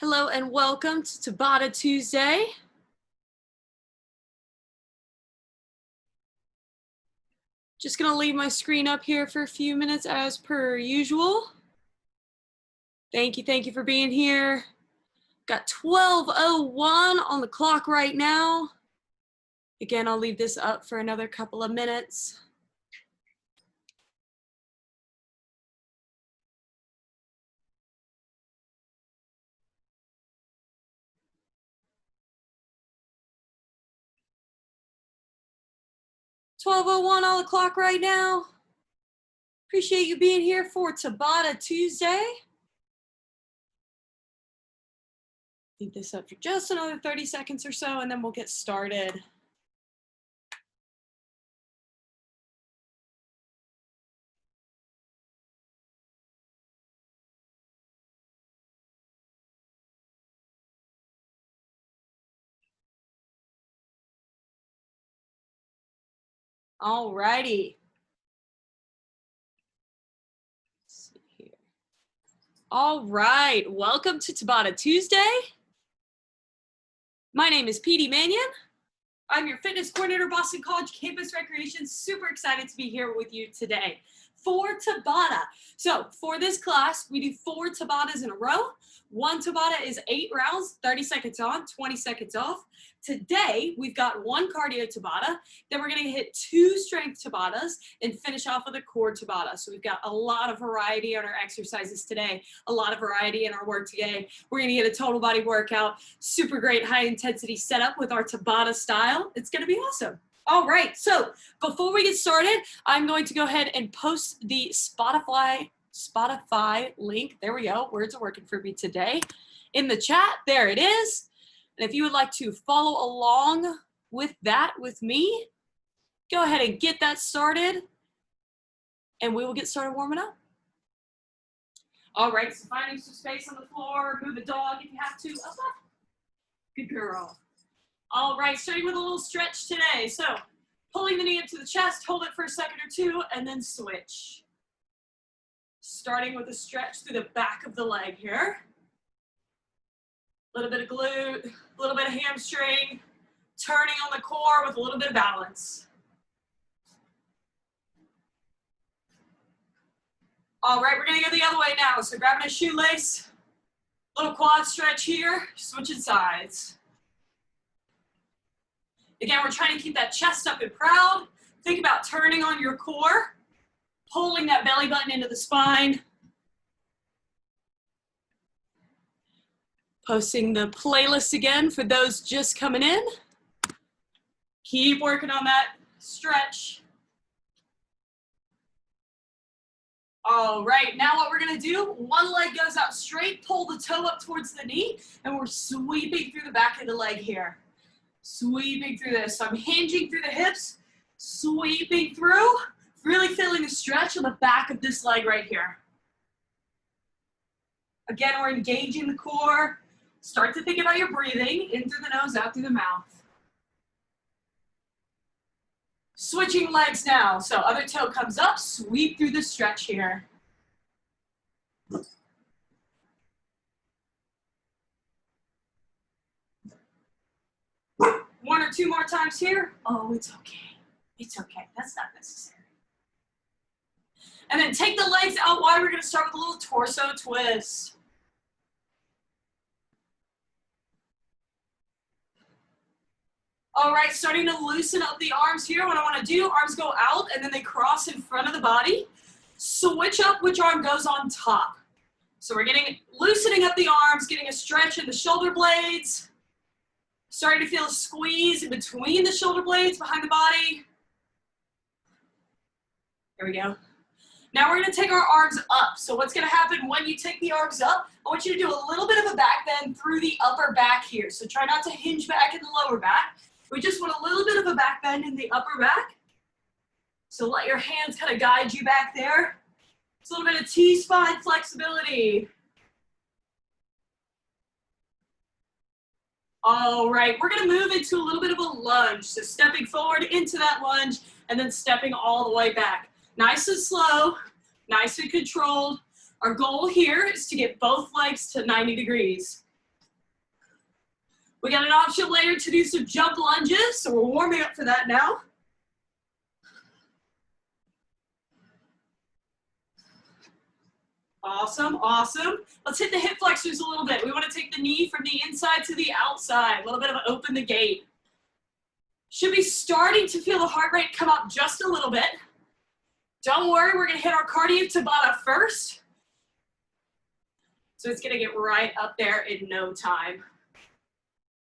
Hello and welcome to Tabata Tuesday. Just gonna leave my screen up here for a few minutes as per usual. Thank you for being here. Got 12:01 on the clock right now. Again, I'll leave this up for another couple of minutes. $12:01 on the clock right now. Appreciate you being here for Tabata Tuesday. Leave this up for just another 30 seconds or so, and then we'll get started. All righty. Let's see here. All right, welcome to Tabata Tuesday. My name is Petey Mannion. I'm your fitness coordinator, Boston College Campus Recreation. Super excited to be here with you today for Tabata. So for this class, we do 4 Tabatas in a row. 1 Tabata is 8 rounds, 30 seconds on, 20 seconds off. Today, we've got 1 cardio Tabata, then we're gonna hit 2 strength Tabatas and finish off with a core Tabata. So we've got a lot of variety on our exercises today, a lot of variety in our work today. We're gonna get a total body workout, super great high intensity setup with our Tabata style. It's gonna be awesome. All right, so before we get started, I'm going to go ahead and post the Spotify link. There we go, words are working for me today. In the chat, there it is. And if you would like to follow along with that with me, go ahead and get that started and we will get started warming up. All right, so finding some space on the floor, move a dog if you have to. Up, up. Good girl. All right, starting with a little stretch today. So pulling the knee up to the chest, hold it for a second or two, and then switch. Starting with a stretch through the back of the leg here. A little bit of glute, a little bit of hamstring, turning on the core with a little bit of balance. All right, we're gonna go the other way now. So grabbing a shoelace, little quad stretch here, switching sides. Again, we're trying to keep that chest up and proud. Think about turning on your core, pulling that belly button into the spine. Posting the playlist again for those just coming in. Keep working on that stretch. All right, now what we're gonna do, one leg goes out straight, pull the toe up towards the knee, and we're sweeping through the back of the leg here. Sweeping through this. So I'm hinging through the hips, sweeping through, really feeling the stretch on the back of this leg right here. Again, we're engaging the core. Start to think about your breathing, in through the nose, out through the mouth. Switching legs now. So other toe comes up, sweep through the stretch here. 1 or 2 more times here. Oh, it's okay. It's okay. That's not necessary. And then take the legs out wide. We're going to start with a little torso twist. All right, starting to loosen up the arms here. What I want to do, arms go out and then they cross in front of the body. Switch up which arm goes on top. So we're loosening up the arms, getting a stretch in the shoulder blades. Starting to feel a squeeze in between the shoulder blades behind the body. There we go. Now we're going to take our arms up. So what's going to happen when you take the arms up, I want you to do a little bit of a back bend through the upper back here. So try not to hinge back in the lower back. We just want a little bit of a back bend in the upper back. So let your hands kind of guide you back there. It's a little bit of T-spine flexibility. All right, we're gonna move into a little bit of a lunge. So stepping forward into that lunge and then stepping all the way back. Nice and slow, nice and controlled. Our goal here is to get both legs to 90 degrees. We got an option later to do some jump lunges, so we're warming up for that now. Awesome, awesome. Let's hit the hip flexors a little bit. We want to take the knee from the inside to the outside, a little bit of open the gate. Should be starting to feel the heart rate come up just a little bit. Don't worry, we're gonna hit our cardio Tabata first. So it's gonna get right up there in no time.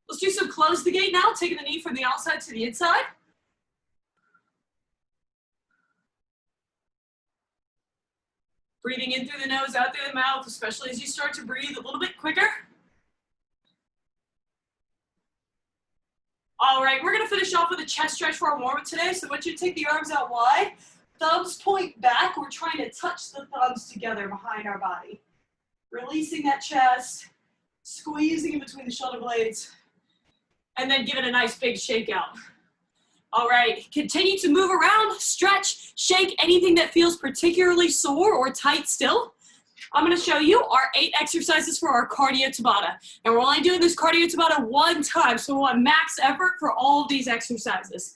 Let's do some close the gate now, taking the knee from the outside to the inside. Breathing in through the nose, out through the mouth, especially as you start to breathe a little bit quicker. All right, we're gonna finish off with a chest stretch for our warm-up today. So I want you to take the arms out wide, thumbs point back. We're trying to touch the thumbs together behind our body. Releasing that chest, squeezing in between the shoulder blades, and then give it a nice big shake out. All right, continue to move around, stretch, shake anything that feels particularly sore or tight still. I'm gonna show you our 8 exercises for our cardio Tabata. And we're only doing this cardio Tabata one time, so we want max effort for all of these exercises.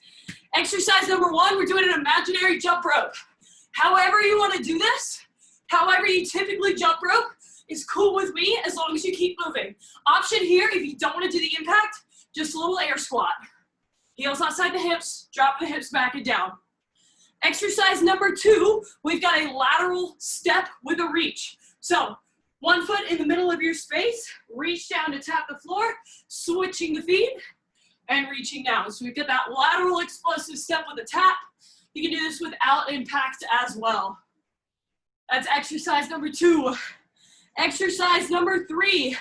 Exercise number 1, we're doing an imaginary jump rope. However you wanna do this, however you typically jump rope is cool with me as long as you keep moving. Option here, if you don't wanna do the impact, just a little air squat. Heels outside the hips, drop the hips back and down. Exercise number 2, we've got a lateral step with a reach. So 1 foot in the middle of your space, reach down to tap the floor, switching the feet and reaching down. So we've got that lateral explosive step with a tap. You can do this without impact as well. That's exercise number 2. Exercise number 3,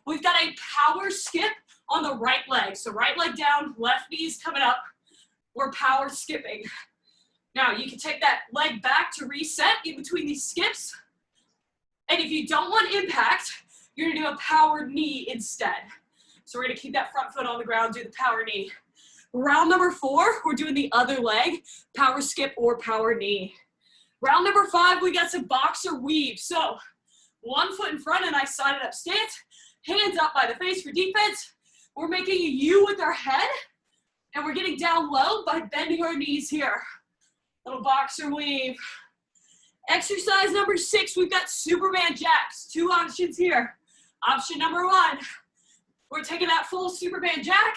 we've got a power skip on the right leg. So right leg down, left knee's coming up. We're power skipping. Now you can take that leg back to reset in between these skips. And if you don't want impact, you're gonna do a power knee instead. So we're gonna keep that front foot on the ground, do the power knee. Round number 4, we're doing the other leg, power skip or power knee. Round number 5, we got some boxer weave. So 1 foot in front and I sided up stance, hands up by the face for defense. We're making a U with our head and we're getting down low by bending our knees here. Little boxer weave. Exercise number 6, we've got Superman jacks. 2 options here. Option number 1, we're taking that full Superman jack,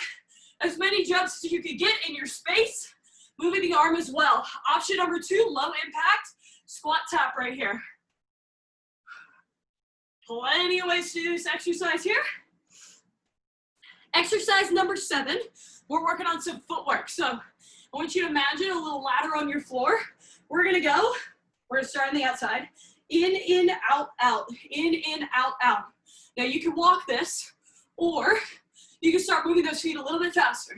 as many jumps as you could get in your space, moving the arm as well. Option number 2, low impact, squat tap right here. Plenty of ways to do this exercise here. Exercise number 7, we're working on some footwork. So I want you to imagine a little ladder on your floor. We're gonna start on the outside. In, out, out. In, out, out. Now you can walk this, or you can start moving those feet a little bit faster.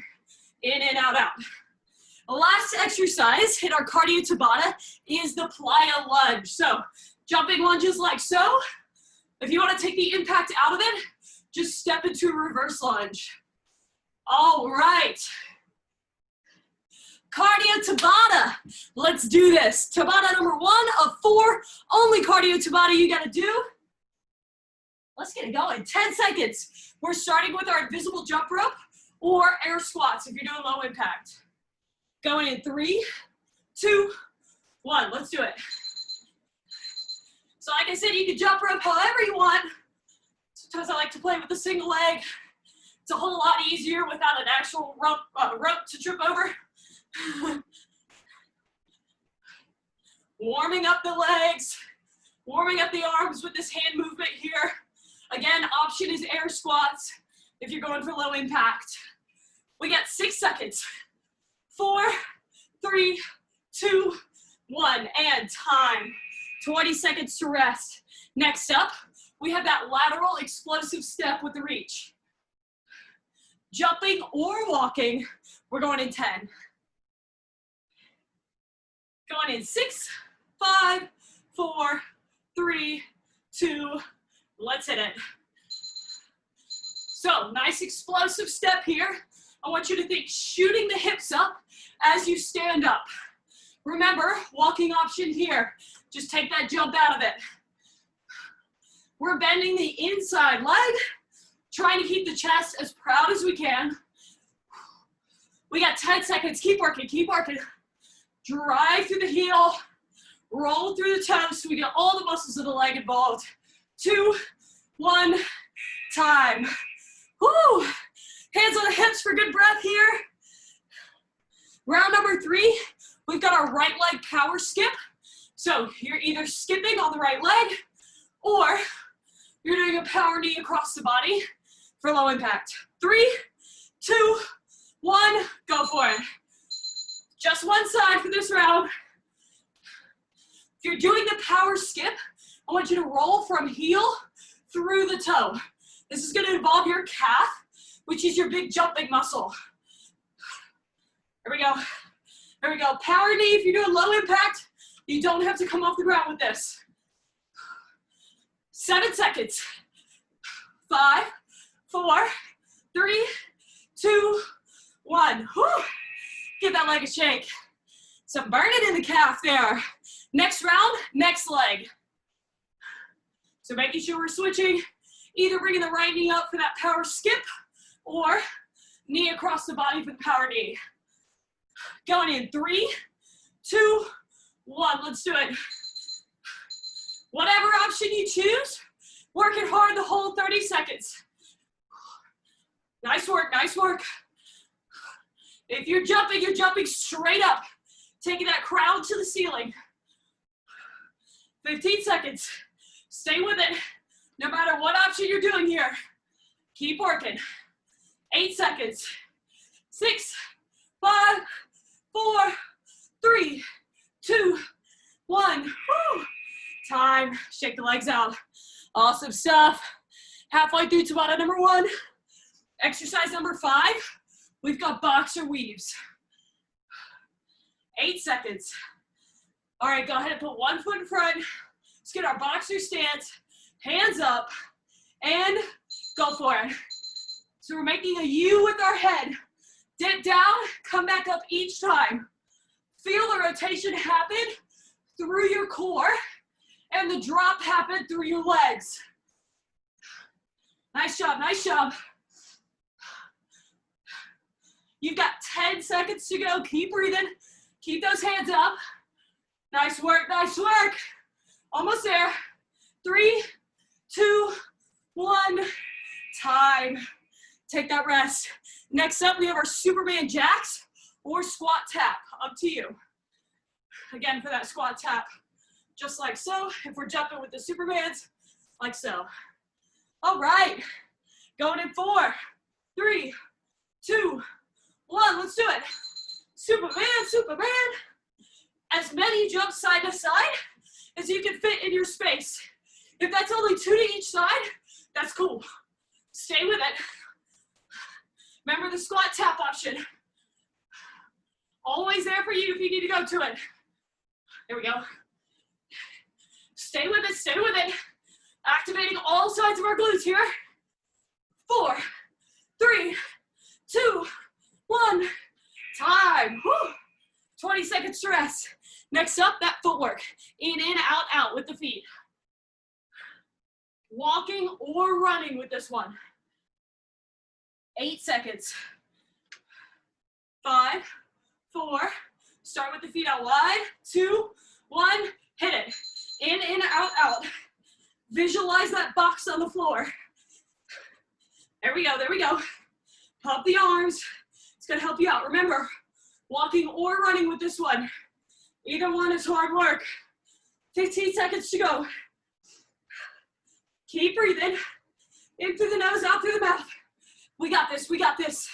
In, out, out. The last exercise in our cardio Tabata is the plyo lunge. So jumping lunges like so. If you wanna take the impact out of it, just step into a reverse lunge. All right. Cardio Tabata. Let's do this. Tabata number 1 of 4. Only cardio Tabata you gotta do. Let's get it going. 10 seconds. We're starting with our invisible jump rope or air squats if you're doing low impact. Going in 3, 2, 1. Let's do it. So like I said, you can jump rope however you want. Sometimes I like to play with a single leg. It's a whole lot easier without an actual rope to trip over. Warming up the legs, warming up the arms with this hand movement here. Again, option is air squats if you're going for low impact. We got 6 seconds. 4, 3, 2, 1, and time. 20 seconds to rest. Next up, we have that lateral explosive step with the reach. Jumping or walking, we're going in 10. Going in 6, 5, 4, 3, 2, let's hit it. So, nice explosive step here. I want you to think shooting the hips up as you stand up. Remember, walking option here. Just take that jump out of it. We're bending the inside leg, Trying to keep the chest as proud as we can. We got 10 seconds. Keep working, keep working. Drive through the heel. Roll through the toes so we get all the muscles of the leg involved. 2, 1, time. Woo! Hands on the hips for good breath here. Round number 3, we've got our right leg power skip. So you're either skipping on the right leg or you're doing a power knee across the body for low impact. 3, 2, 1, go for it. Just one side for this round. If you're doing the power skip, I want you to roll from heel through the toe. This is going to involve your calf, which is your big jumping muscle. Here we go. Here we go. Power knee, if you're doing low impact, you don't have to come off the ground with this. 7 seconds. 5, 4, 3, 2, 1. Whew. Give that leg a shake. Some burning in the calf there. Next round, next leg. So making sure we're switching, either bringing the right knee up for that power skip or knee across the body for the power knee. Going in 3, 2, 1. Let's do it. Whatever option you choose, working hard the whole 30 seconds. Nice work, nice work. If you're jumping straight up, taking that crown to the ceiling. 15 seconds. Stay with it, no matter what option you're doing here. Keep working. 8 seconds. 6, 5, 4, 3, 2, 1. Woo. Time. Shake the legs out. Awesome stuff. Halfway through Tabata number 1. Exercise number 5. We've got boxer weaves. 8 seconds. All right, go ahead and put one foot in front. Let's get our boxer stance. Hands up and go for it. So we're making a U with our head. Dip down, come back up each time. Feel the rotation happen through your core and the drop happen through your legs. Nice job, nice job. You've got 10 seconds to go. Keep breathing. Keep those hands up. Nice work, nice work. Almost there. 3, 2, 1. Time. Take that rest. Next up, we have our Superman jacks or squat tap. Up to you. Again, for that squat tap, just like so. If we're jumping with the Supermans, like so. All right. Going in 4, 3, 2, 1. Let's do it. Superman, Superman. As many jumps side to side as you can fit in your space. If that's only 2 to each side, that's cool. Stay with it. Remember the squat tap option. Always there for you if you need to go to it. There we go. Stay with it, stay with it. Activating all sides of our glutes here. 4, 3, 2, 1. Time. Whew. 20 seconds to rest. Next up, that footwork. In, out with the feet. Walking or running with this one. 8 seconds. 5, 4, start with the feet out wide. 2, 1, hit it. In, out. Visualize that box on the floor. There we go, there we go. Pump the arms. It's gonna help you out. Remember, walking or running with this one. Either one is hard work. 15 seconds to go. Keep breathing. In through the nose, out through the mouth. We got this, we got this.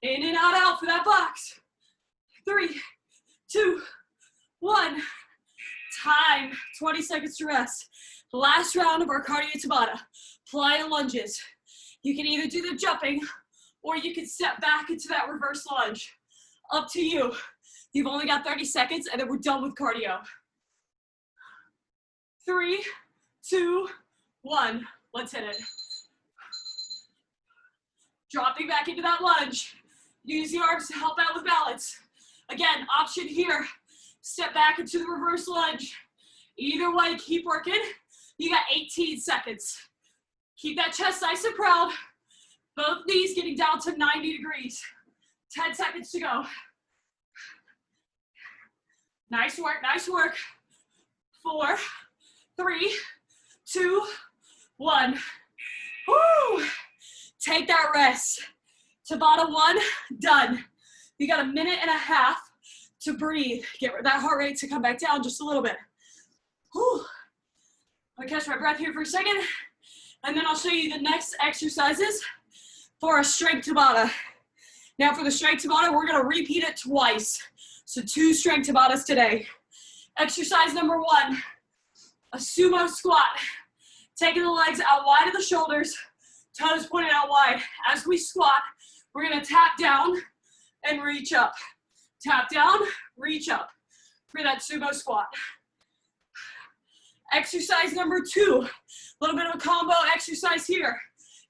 In and out for that box. 3, 2, 1. Time. 20 seconds to rest. Last round of our cardio Tabata. Plyo lunges. You can either do the jumping or you can step back into that reverse lunge. Up to you. You've only got 30 seconds and then we're done with cardio. 3, 2, 1. Let's hit it. Dropping back into that lunge. Use the arms to help out with balance. Again, option here. Step back into the reverse lunge. Either way, keep working. You got 18 seconds. Keep that chest nice and proud. Both knees getting down to 90 degrees. 10 seconds to go. Nice work, nice work. 4, 3, 2, 1. Woo! Take that rest. Tabata 1, done. You got a minute and a half to breathe. Get that heart rate to come back down just a little bit. Whew. I'll catch my breath here for a second, and then I'll show you the next exercises for a strength Tabata. Now for the strength Tabata, we're gonna repeat it twice. So 2 strength Tabatas today. Exercise number 1, a sumo squat. Taking the legs out wide of the shoulders, toes pointed out wide. As we squat, we're gonna tap down and reach up. Tap down, reach up for that sumo squat. Exercise number 2, a little bit of a combo exercise here.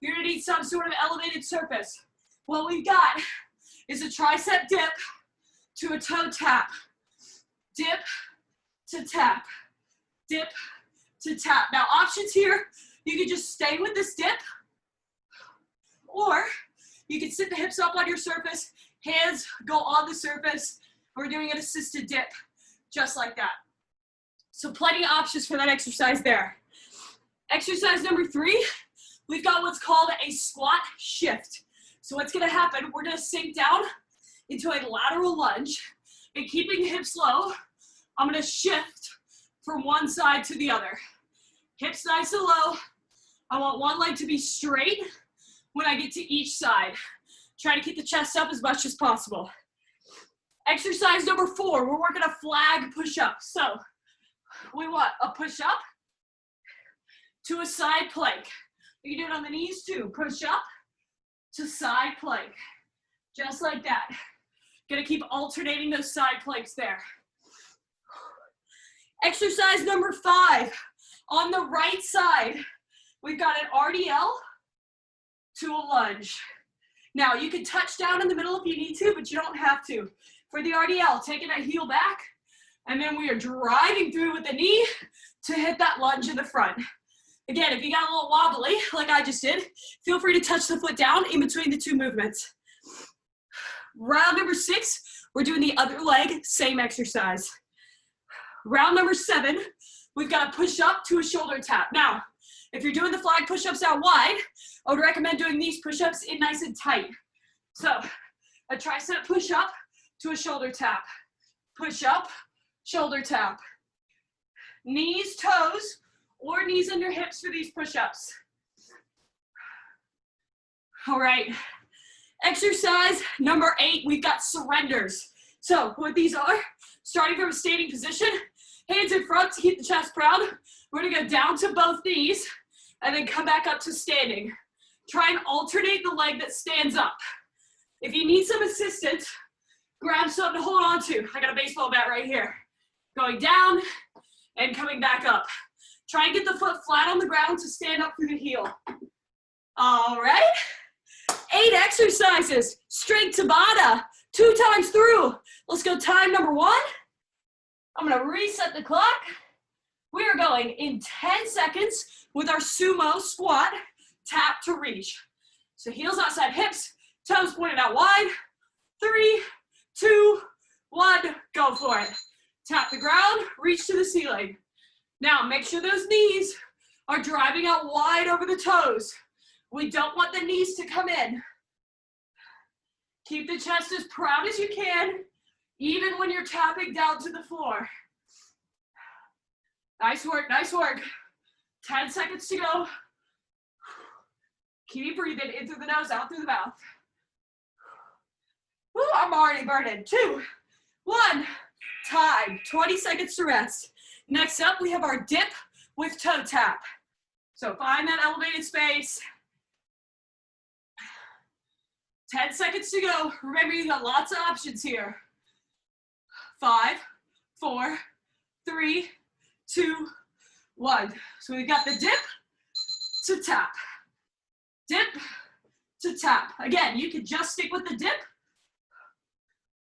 You're gonna need some sort of elevated surface. What we've got is a tricep dip to a toe tap. Dip to tap. Dip to tap. Now options here, you can just stay with this dip, or you can sit the hips up on your surface, hands go on the surface. We're doing an assisted dip, just like that. So plenty of options for that exercise there. Exercise number 3, we've got what's called a squat shift. So what's gonna happen, we're gonna sink down into a lateral lunge, and keeping hips low, I'm gonna shift from one side to the other. Hips nice and low. I want one leg to be straight when I get to each side. Try to keep the chest up as much as possible. Exercise number 4, we're working a flag push-up. So we want a push-up to a side plank. You can do it on the knees too. Push up to side plank. Just like that. Gonna keep alternating those side planks there. Exercise number 5. On the right side, we've got an RDL to a lunge. Now, you can touch down in the middle if you need to, but you don't have to. For the RDL, taking that heel back, and then we are driving through with the knee to hit that lunge in the front. Again, if you got a little wobbly, like I just did, feel free to touch the foot down in between the 2 movements. Round number 6, we're doing the other leg, same exercise. Round number 7, we've got a push up to a shoulder tap. Now, if you're doing the flag push-ups out wide, I would recommend doing these push-ups in nice and tight. So, a tricep push-up to a shoulder tap. Push up, shoulder tap. Knees, toes, or knees under hips for these push-ups. All right. Exercise number 8, we've got surrenders. So what these are, starting from a standing position, hands in front to keep the chest proud. We're gonna go down to both knees and then come back up to standing. Try and alternate the leg that stands up. If you need some assistance, grab something to hold on to. I got a baseball bat right here. Going down and coming back up. Try and get the foot flat on the ground to stand up through the heel. All right. 8 exercises, straight Tabata, 2 times through. Let's go time number 1. I'm gonna reset the clock. We are going in 10 seconds with our sumo squat, tap to reach. So heels outside hips, toes pointed out wide. 3, 2, 1, go for it. Tap the ground, reach to the ceiling. Now make sure those knees are driving out wide over the toes. We don't want the knees to come in. Keep the chest as proud as you can, even when you're tapping down to the floor. Nice work, nice work. 10 seconds to go. Keep breathing in through the nose, out through the mouth. Woo, I'm already burning. 2, 1, time. 20 seconds to rest. Next up, we have our dip with toe tap. So find that elevated space. 10 seconds to go. Remember, you got lots of options here. 5, 4, 3, 2, 1. So we've got the dip to tap. Dip to tap. Again, you can just stick with the dip,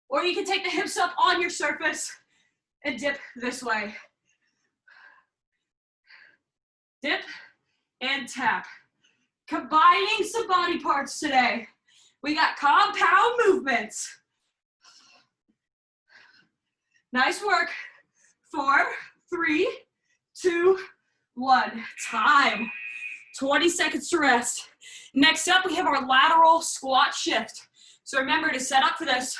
or you can take the hips up on your surface and dip this way. Dip and tap. Combining some body parts today. We got compound movements. Nice work. 4, 3, 2, 1. Time. 20 seconds to rest. Next up, we have our lateral squat shift. So remember to set up for this,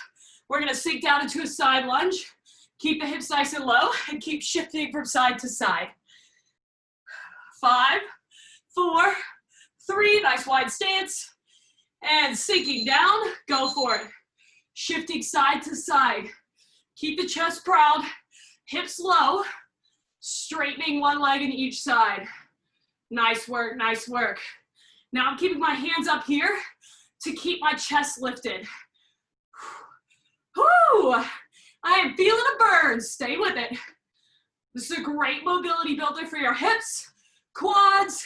we're gonna sink down into a side lunge, keep the hips nice and low, and keep shifting from side to side. 5, 4, 3, nice wide stance, and sinking down, go for it. Shifting side to side. Keep the chest proud, hips low, straightening one leg in each side. Nice work, nice work. Now I'm keeping my hands up here to keep my chest lifted. Whew, I am feeling a burn, stay with it. This is a great mobility builder for your hips, quads.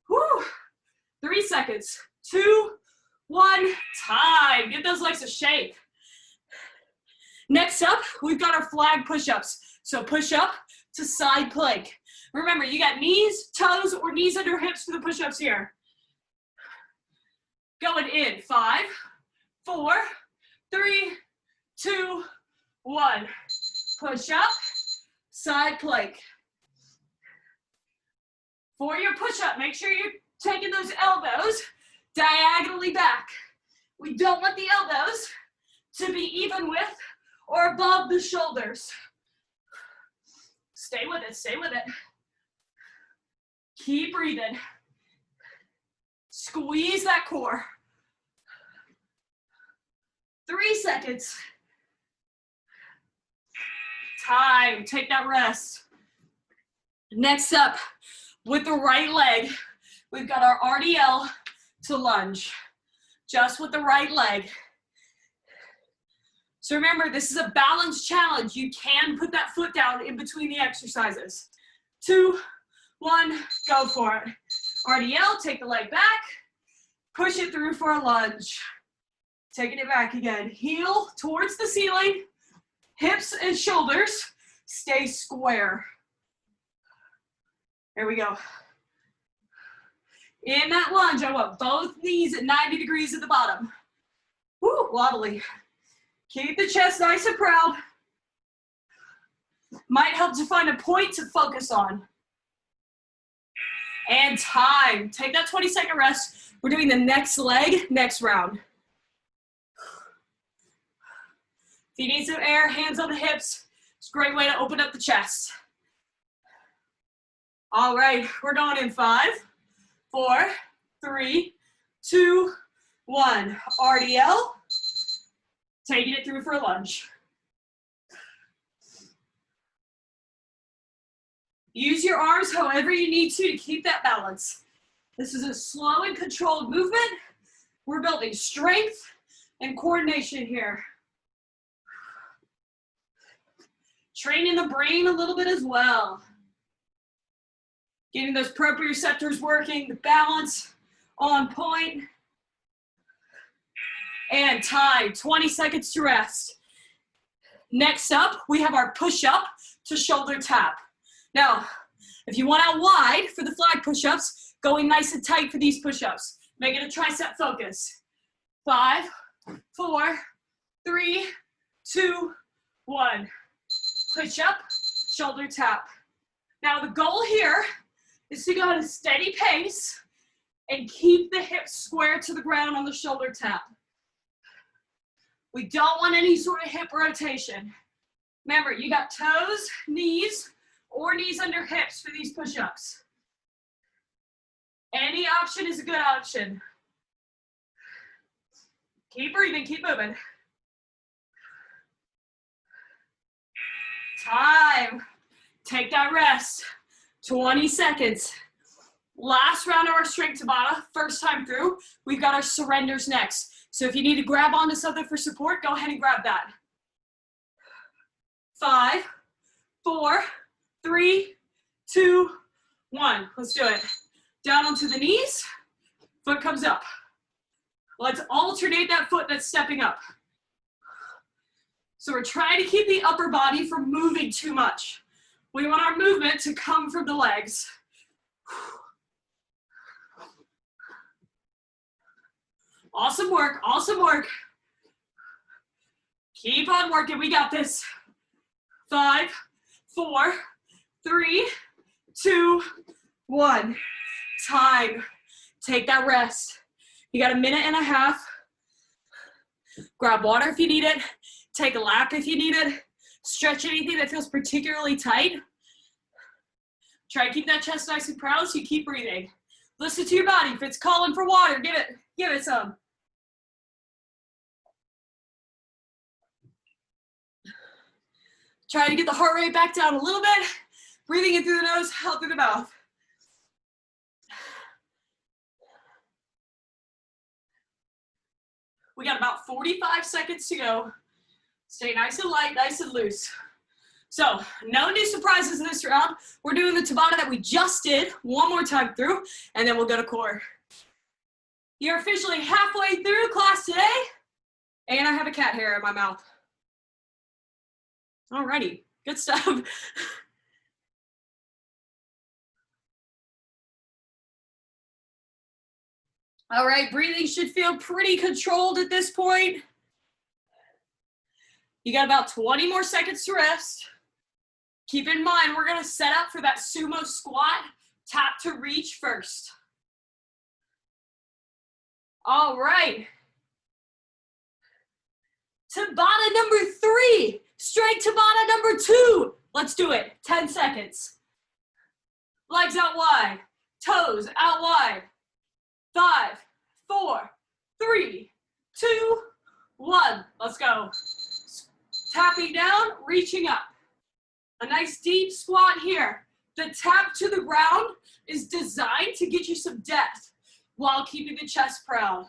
Whew. 3 seconds, 2, 1, time. Give those legs a shake. Next up, we've got our flag push-ups. So push up to side plank. Remember, you got knees, toes, or knees under hips for the push-ups here. Going in, 5, 4, 3, 2, 1. Push up, side plank. For your push-up, make sure you're taking those elbows diagonally back. We don't want the elbows to be even with or above the shoulders. Stay with it, stay with it. Keep breathing. Squeeze that core. 3 seconds. Time, take that rest. Next up, with the right leg, we've got our RDL to lunge. Just with the right leg. So remember, this is a balance challenge. You can put that foot down in between the exercises. 2, 1, go for it. RDL, take the leg back. Push it through for a lunge. Taking it back again. Heel towards the ceiling. Hips and shoulders stay square. There we go. In that lunge, I want both knees at 90 degrees at the bottom. Woo, wobbly. Keep the chest nice and proud. Might help to find a point to focus on. And time. Take that 20-second rest. We're doing the next leg, next round. If you need some air, hands on the hips. It's a great way to open up the chest. All right, we're going in 5, 4, 3, 2, 1. RDL. Taking it through for a lunge. Use your arms however you need to keep that balance. This is a slow and controlled movement. We're building strength and coordination here. Training the brain a little bit as well. Getting those proprioceptors working, the balance on point. And time, 20 seconds to rest. Next up, we have our push-up to shoulder tap. Now, if you want out wide for the flag push-ups, going nice and tight for these push-ups. Make it a tricep focus. 5, 4, 3, 2, 1. Push up, shoulder tap. Now the goal here is to go at a steady pace and keep the hips square to the ground on the shoulder tap. We don't want any sort of hip rotation. Remember, you got toes, knees, or knees under hips for these push-ups. Any option is a good option. Keep breathing, keep moving. Time. Take that rest. 20 seconds. Last round of our strength Tabata. First time through. We've got our surrenders next. So if you need to grab onto something for support, go ahead and grab that. 5, 4, 3, 2, 1. Let's do it. Down onto the knees. Foot comes up. Let's alternate that foot that's stepping up. So we're trying to keep the upper body from moving too much. We want our movement to come from the legs. Awesome work, awesome work. Keep on working, we got this. 5, 4, 3, 2, 1. Time. Take that rest. You got a minute and a half. Grab water if you need it. Take a lap if you need it. Stretch anything that feels particularly tight. Try to keep that chest nice and proud so you keep breathing. Listen to your body. If it's calling for water, give it some. Try to get the heart rate back down a little bit. Breathing in through the nose, out through the mouth. We got about 45 seconds to go. Stay nice and light, nice and loose. So, no new surprises in this round. We're doing the Tabata that we just did one more time through, and then we'll go to core. You're officially halfway through class today, and I have a cat hair in my mouth. Alrighty, good stuff. All right, breathing should feel pretty controlled at this point. You got about 20 more seconds to rest. Keep in mind, we're gonna set up for that sumo squat, tap to reach first. All right. Tabata number 3, straight Tabata number 2. Let's do it, 10 seconds. Legs out wide, toes out wide. 5, 4, 3, 2, 1. Let's go. Tapping down, reaching up. A nice deep squat here. The tap to the ground is designed to get you some depth while keeping the chest proud.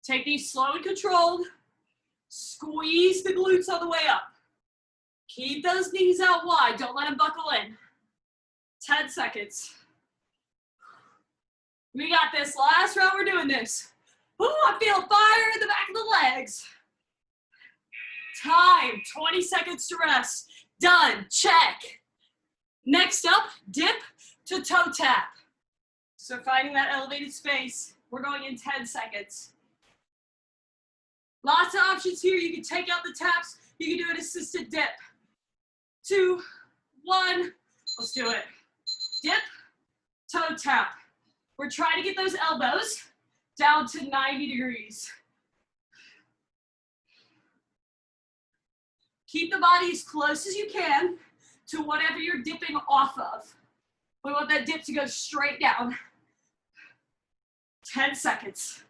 Take these slow and controlled. Squeeze the glutes all the way up. Keep those knees out wide. Don't let them buckle in. 10 seconds. We got this. Last round, we're doing this. Ooh, I feel fire in the back of the legs. Time, 20 seconds to rest. Done, check. Next up, dip to toe tap. So finding that elevated space, we're going in 10 seconds. Lots of options here. You can take out the taps. You can do an assisted dip. 2, 1, let's do it. Dip, toe tap. We're trying to get those elbows down to 90 degrees. Keep the body as close as you can to whatever you're dipping off of. We want that dip to go straight down. 10 seconds.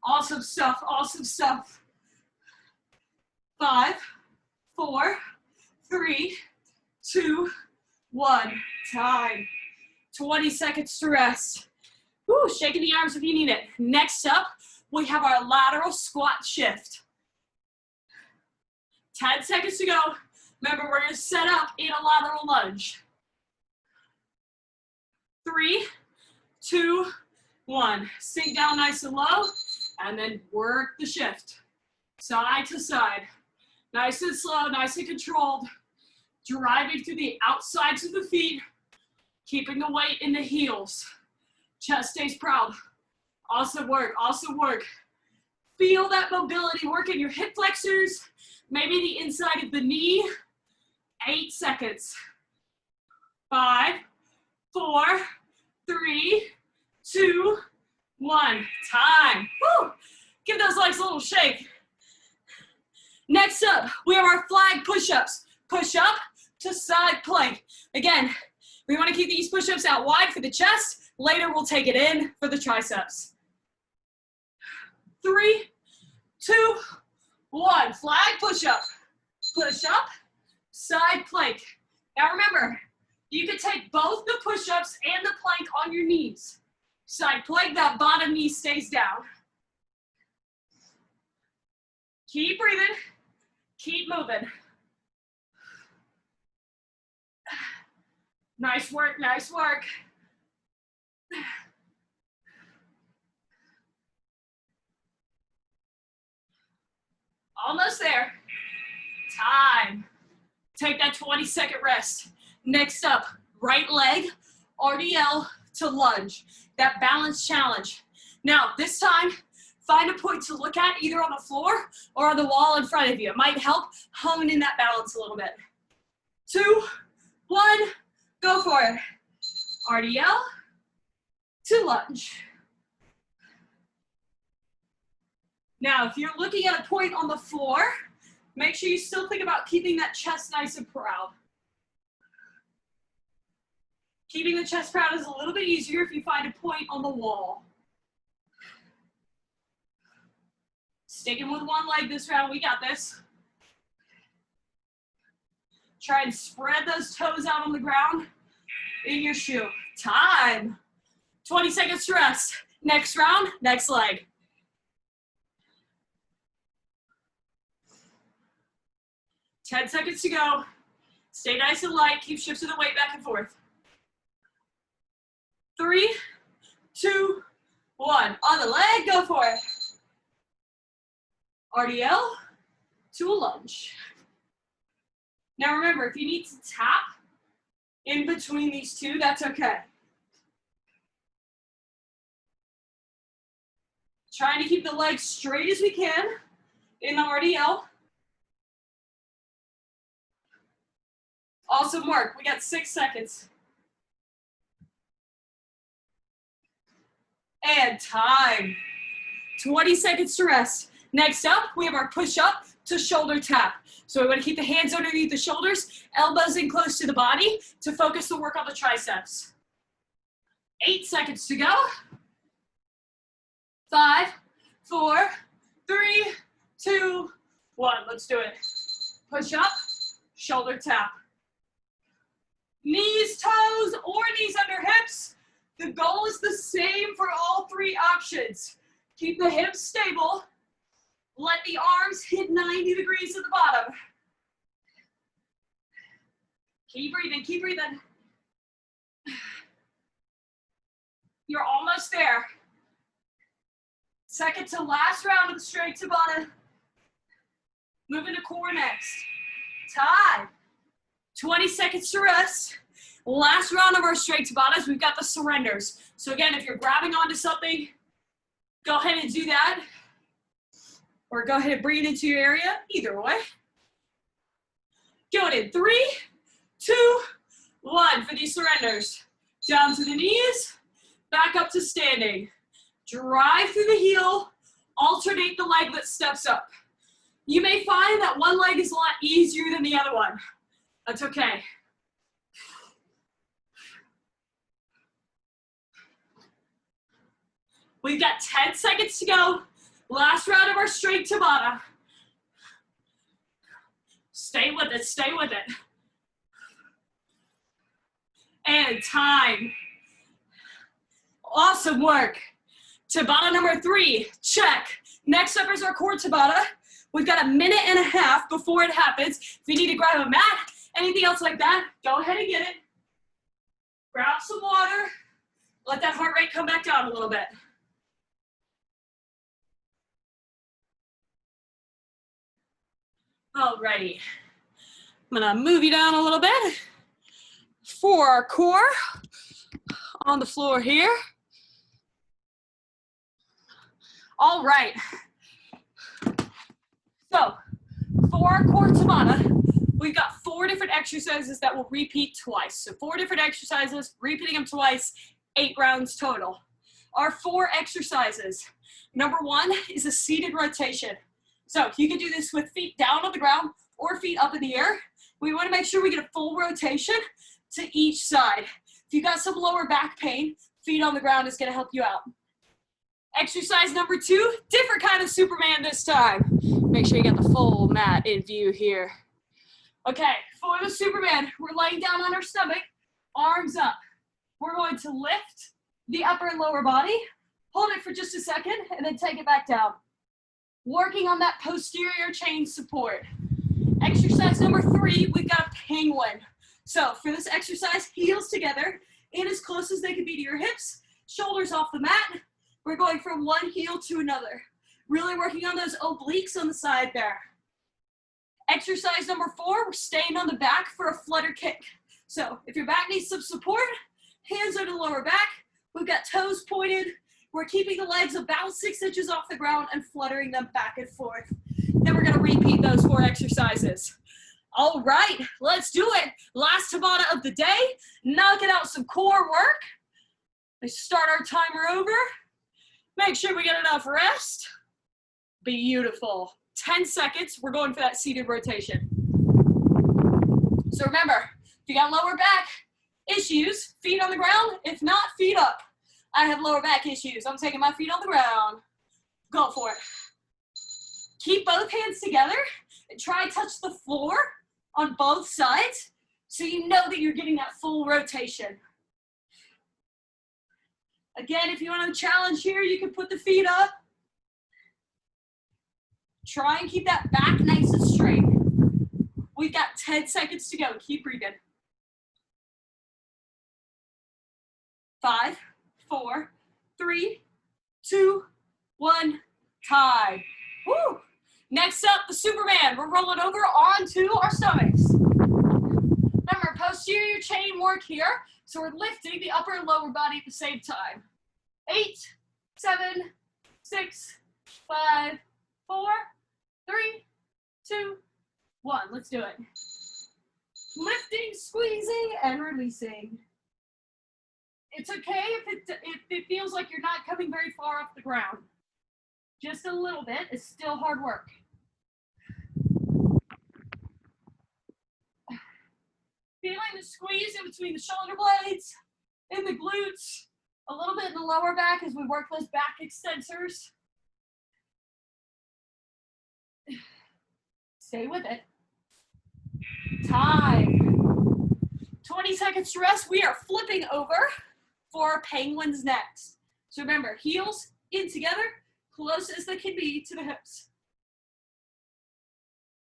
Awesome stuff, awesome stuff. 5, 4, 3, 2, 1. Time. 20 seconds to rest. Woo, shaking the arms if you need it. Next up, we have our lateral squat shift. 10 seconds to go. Remember, we're gonna set up in a lateral lunge. 3, 2, 1. Sink down nice and low, and then work the shift. Side to side. Nice and slow, nice and controlled. Driving through the outsides of the feet, keeping the weight in the heels. Chest stays proud. Awesome work, awesome work. Feel that mobility work in your hip flexors, maybe the inside of the knee. 8 seconds. 5, 4, 3, 2, 1. Time. Woo! Give those legs a little shake. Next up, we have our flag push-ups. Push up to side plank. Again, we want to keep these push-ups out wide for the chest. Later, we'll take it in for the triceps. 3, 2, 1. Flag push-up. Push up, side plank. Now remember, you can take both the push-ups and the plank on your knees. Side plank, that bottom knee stays down. Keep breathing, keep moving. Nice work, nice work. Almost there. Time. Take that 20-second rest. Next up, right leg, RDL to lunge. That balance challenge. Now, this time, Find a point to look at either on the floor or on the wall in front of you. It might help hone in that balance a little bit. 2, 1, go for it. RDL to lunge. Now, if you're looking at a point on the floor, make sure you still think about keeping that chest nice and proud. Keeping the chest proud is a little bit easier if you find a point on the wall. Sticking with one leg this round, we got this. Try and spread those toes out on the ground in your shoe. Time. 20 seconds to rest. Next round, next leg. Ten seconds to go. Stay nice and light. Keep shifting the weight back and forth. 3, 2, 1. On the leg, go for it. RDL to a lunge. Now remember, if you need to tap in between these two, that's okay. Trying to keep the legs straight as we can in the RDL. Awesome work. We got 6 seconds. And time. 20 seconds to rest. Next up, we have our push-up to shoulder tap. So we want to keep the hands underneath the shoulders, elbows in close to the body to focus the work on the triceps. 8 seconds to go. 5, 4, 3, 2, 1. Let's do it. Push up, shoulder tap. Knees, toes, or knees under hips. The goal is the same for all 3 options. Keep the hips stable. Let the arms hit 90 degrees at the bottom. Keep breathing, keep breathing. You're almost there. Second to last round of the straight Tabata. Moving to core next. Time. 20 seconds to rest. Last round of our straight Tabatas, we've got the surrenders. So again, if you're grabbing onto something, go ahead and do that. Or go ahead and bring it into your area, either way. Going in 3, 2, 1 for these surrenders. Down to the knees, back up to standing. Drive through the heel, alternate the leg that steps up. You may find that one leg is a lot easier than the other one. That's okay. We've got 10 seconds to go. Last round of our straight Tabata. Stay with it, stay with it. And time. Awesome work. Tabata number 3, check. Next up is our core Tabata. We've got 1.5 minutes before it happens. If you need to grab a mat, anything else like that, go ahead and get it. Grab some water. Let that heart rate come back down a little bit. Alrighty. I'm gonna move you down a little bit for our core on the floor here. All right. So for our core Tabata, we've got 4 different exercises that will repeat twice. So 4 different exercises, repeating them twice, 8 rounds total. Our 4 exercises. Number 1 is a seated rotation. So you can do this with feet down on the ground or feet up in the air. We want to make sure we get a full rotation to each side. If you've got some lower back pain, feet on the ground is going to help you out. Exercise number 2, different kind of Superman this time. Make sure you get the full mat in view here. Okay, for the Superman, we're laying down on our stomach, arms up. We're going to lift the upper and lower body, hold it for just a second, and then take it back down. Working on that posterior chain support. Exercise number 3, we've got a penguin. So for this exercise, heels together, in as close as they can be to your hips, shoulders off the mat. We're going from one heel to another. Really working on those obliques on the side there. Exercise number 4, we're staying on the back for a flutter kick. So if your back needs some support, hands are to the lower back. We've got toes pointed, We're keeping the legs about 6 inches off the ground and fluttering them back and forth. Then we're gonna repeat those 4 exercises. All right, let's do it. Last Tabata of the day, knocking out some core work. Let's start our timer over. Make sure we get enough rest. Beautiful. 10 seconds, we're going for that seated rotation. So remember, if you got lower back issues, feet on the ground. If not, feet up. I have lower back issues. I'm taking my feet on the ground. Go for it. Keep both hands together and try and touch the floor on both sides so you know that you're getting that full rotation. Again, if you want to challenge here, you can put the feet up. Try and keep that back nice and straight. We've got 10 seconds to go. Keep breathing. 5, 4, 3, 2, 1, time. Woo! Next up, the Superman. We're rolling over onto our stomachs. Remember, posterior chain work here. So we're lifting the upper and lower body at the same time. 8, 7, 6, 5, 4, 3, 2, 1. Let's do it. Lifting, squeezing, and releasing. It's okay if it feels like you're not coming very far off the ground. Just a little bit is still hard work. Feeling the squeeze in between the shoulder blades, in the glutes, a little bit in the lower back as we work those back extensors. Stay with it. Time. 20 seconds to rest. We are flipping over for penguins next. So remember, heels in together, close as they can be to the hips.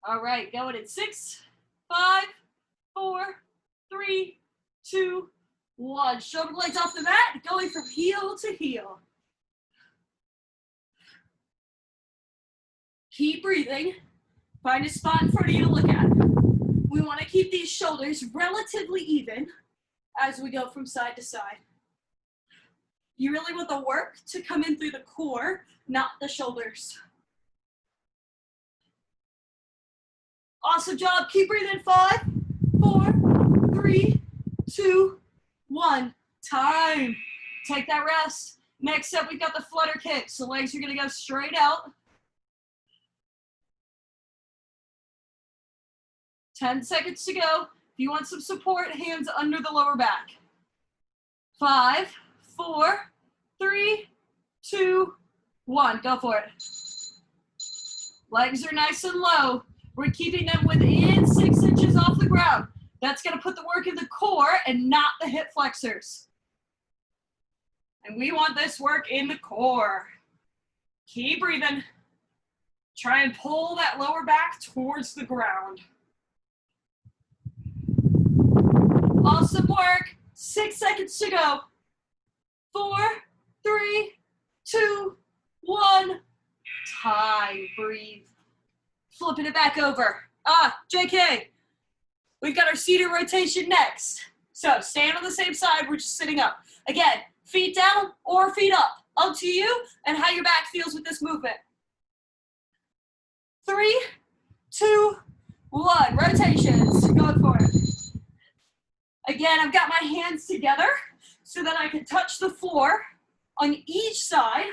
All right, going in 6, 5, 4, 3, 2, 1. Shoulder blades off the mat, going from heel to heel. Keep breathing. Find a spot in front of you to look at. We want to keep these shoulders relatively even as we go from side to side. You really want the work to come in through the core, not the shoulders. Awesome job. Keep breathing. 5, 4, 3, 2, 1. Time. Take that rest. Next up, we've got the flutter kick. So legs are going to go straight out. 10 seconds to go. If you want some support, hands under the lower back. 5, 4, 3, 2, 1. Go for it. Legs are nice and low. We're keeping them within 6 inches off the ground. That's going to put the work in the core and not the hip flexors. And we want this work in the core. Keep breathing. Try and pull that lower back towards the ground. Awesome work. 6 seconds to go. 4, 3, 2, 1. Time. Breathe. Flipping it back over. JK. We've got our seated rotation next. So stand on the same side. We're just sitting up. Again, feet down or feet up. Up to you and how your back feels with this movement. 3, 2, 1. Rotations. Going for it. Again, I've got my hands together so that I can touch the floor on each side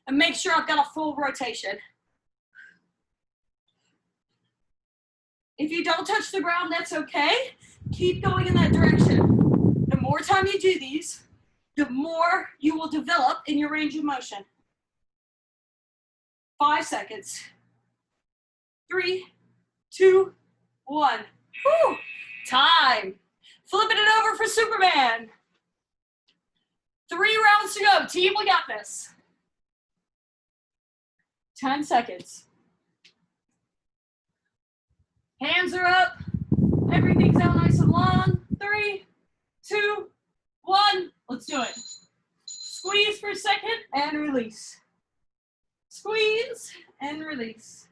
and make sure I've got a full rotation. If you don't touch the ground, that's okay. Keep going in that direction. The more time you do these, the more you will develop in your range of motion. 5 seconds. 3, 2, 1. Whew. Time. Flipping it over for Superman. 3 rounds to go. Team, we got this. 10 seconds. Hands are up. Everything's out nice and long. 3, 2, 1. Let's do it. Squeeze for a second and release. Squeeze and release.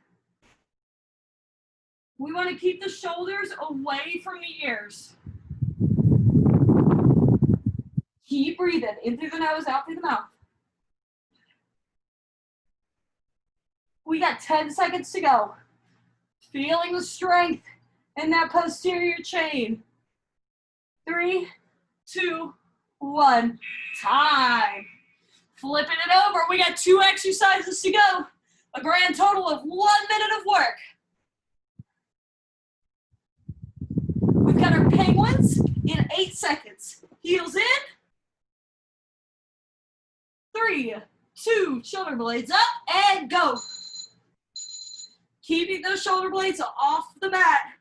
We want to keep the shoulders away from the ears. Keep breathing in through the nose, out through the mouth. We got 10 seconds to go. Feeling the strength in that posterior chain. 3, 2, 1, time. Flipping it over, we got 2 exercises to go. A grand total of 1 minute of work. We've got our penguins in 8 seconds. Heels in. 3, 2, shoulder blades up, and go. Keeping those shoulder blades off the mat.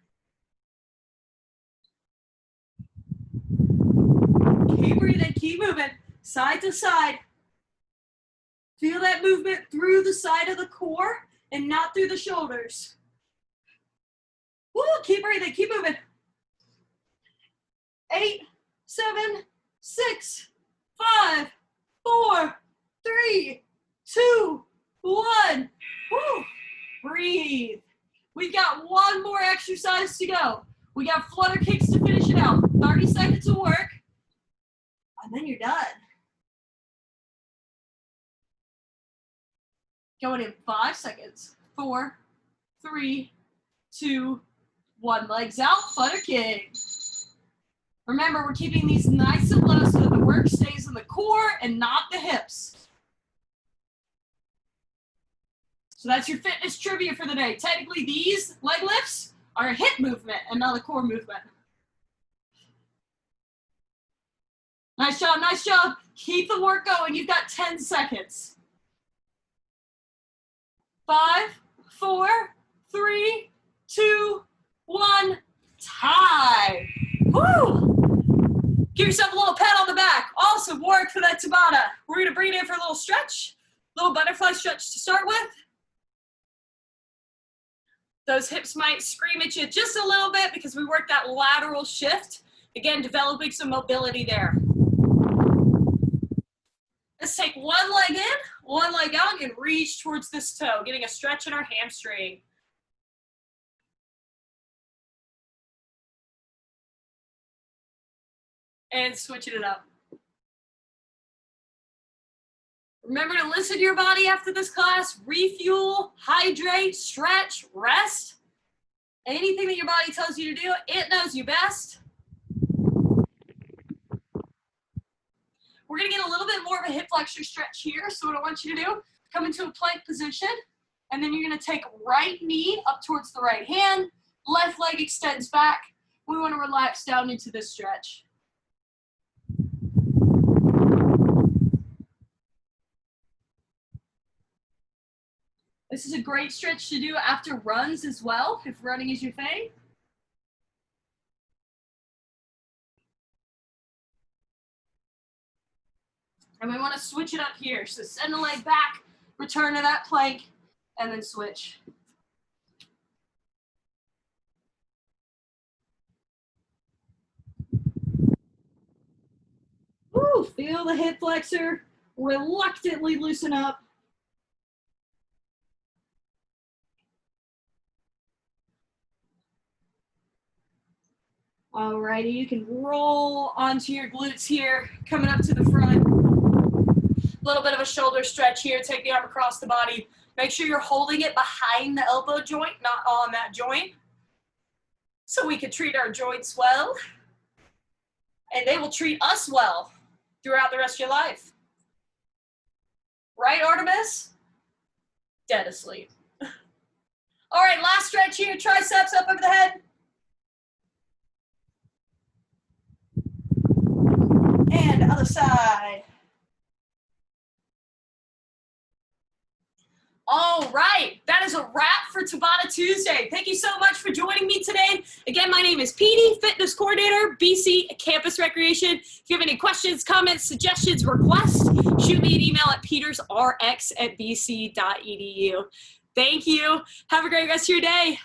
Keep breathing, keep moving, side to side. Feel that movement through the side of the core and not through the shoulders. Woo, keep breathing, keep moving. 8, 7, 6, 5, 4, 3, 2, 1. Woo. Breathe. We've got 1 more exercise to go. We got flutter kicks to finish it out. 30 seconds of work, and then you're done. Going in 5 seconds. 4, 3, 2, 1. Legs out, flutter kick. Remember, we're keeping these nice and low so that the work stays in the core and not the hips. So that's your fitness trivia for the day. Technically, these leg lifts are a hip movement and not a core movement. Nice job, nice job. Keep the work going. You've got 10 seconds. 5, 4, 3, 2, 1, time. Woo! Give yourself a little pat on the back. Awesome work for that Tabata. We're gonna bring it in for a little stretch, little butterfly stretch to start with. Those hips might scream at you just a little bit because we worked that lateral shift. Again, developing some mobility there. Let's take one leg in, one leg out, and reach towards this toe, getting a stretch in our hamstring. And switching it up. Remember to listen to your body after this class, refuel, hydrate, stretch, rest. Anything that your body tells you to do, it knows you best. We're gonna get a little bit more of a hip flexor stretch here. So what I want you to do, come into a plank position, and then you're gonna take right knee up towards the right hand, left leg extends back. We wanna relax down into this stretch. This is a great stretch to do after runs as well, if running is your thing. And we want to switch it up here. So send the leg back, return to that plank, and then switch. Woo, feel the hip flexor reluctantly loosen up. Alrighty, you can roll onto your glutes here, coming up to the front. A little bit of a shoulder stretch here, take the arm across the body. Make sure you're holding it behind the elbow joint, not on that joint. So we can treat our joints well, and they will treat us well throughout the rest of your life. Right, Artemis? Dead asleep. All right, last stretch here, triceps up over the head. And other side. All right, that is a wrap for Tabata Tuesday. Thank you so much for joining me today. Again, my name is Petey, Fitness Coordinator, BC Campus Recreation. If you have any questions, comments, suggestions, requests, shoot me an email at petersrx@bc.edu. Thank you. Have a great rest of your day.